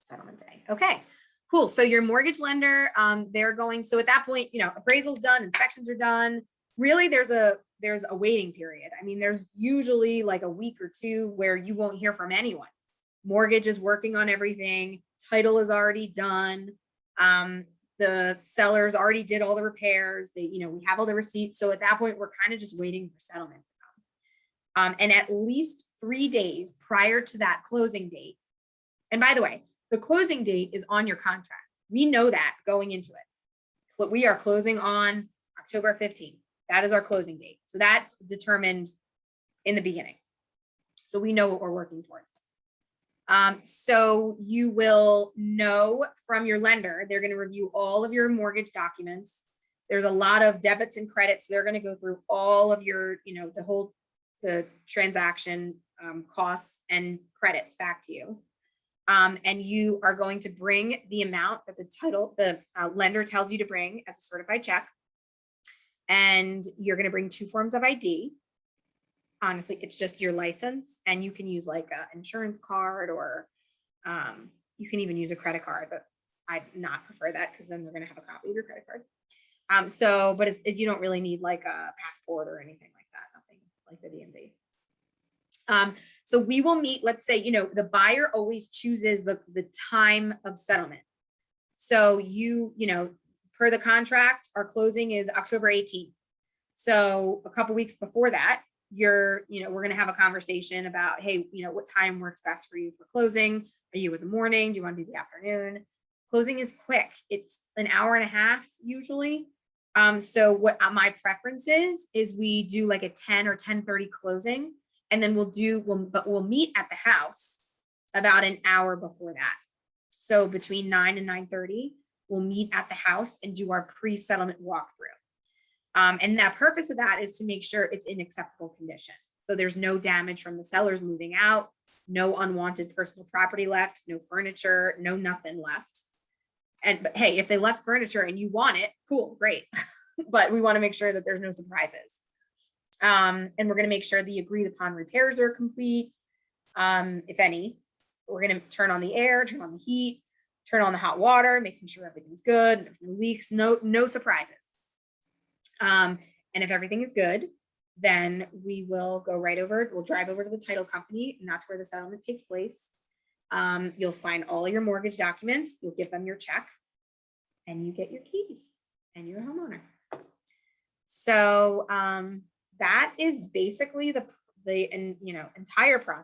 settlement day. Okay, cool. So your mortgage lender, they're going, so at that point, appraisal's done, inspections are done. Really, there's a waiting period. I mean, there's usually like a week or two where you won't hear from anyone. Mortgage is working on everything. Title is already done. The sellers already did all the repairs. We have all the receipts. So at that point, we're kind of just waiting for settlement to come. And at least 3 days prior to that closing date. And by the way, the closing date is on your contract. We know that going into it. But we are closing on October 15th. That is our closing date. So that's determined in the beginning. So we know what we're working towards. So you will know from your lender, they're going to review all of your mortgage documents. There's a lot of debits and credits. So they're going to go through all of your, the transaction costs and credits back to you. And you are going to bring the amount that the lender tells you to bring as a certified check. And you're going to bring 2 forms of ID. Honestly, it's just your license, and you can use like an insurance card, or you can even use a credit card, but I'd not prefer that because then they're going to have a copy of your credit card. But you don't really need like a passport or anything like that, nothing like the DMV. So we will meet, let's say, the buyer always chooses the time of settlement. So per the contract, our closing is October 18th. So a couple weeks before that, we're going to have a conversation about, hey, what time works best for you for closing? Are you in the morning? Do you want to do the afternoon? Closing is quick. It's an hour and a half usually. So what my preference is we do like a 10 or 10:30 closing, and then we'll meet at the house about an hour before that. So between 9 and 9:30, we'll meet at the house and do our pre-settlement walkthrough. And the purpose of that is to make sure it's in acceptable condition. So there's no damage from the sellers moving out, no unwanted personal property left, no furniture, no nothing left. But hey, if they left furniture and you want it, cool, great. But we want to make sure that there's no surprises. And we're going to make sure the agreed upon repairs are complete. If any, we're going to turn on the air, turn on the heat, turn on the hot water, making sure everything's good, there's no leaks, no surprises. And if everything is good, then we will go right over, we'll drive over to the title company, and that's where the settlement takes place. You'll sign all your mortgage documents, you'll give them your check, and you get your keys and you're a homeowner. So that is basically the entire process.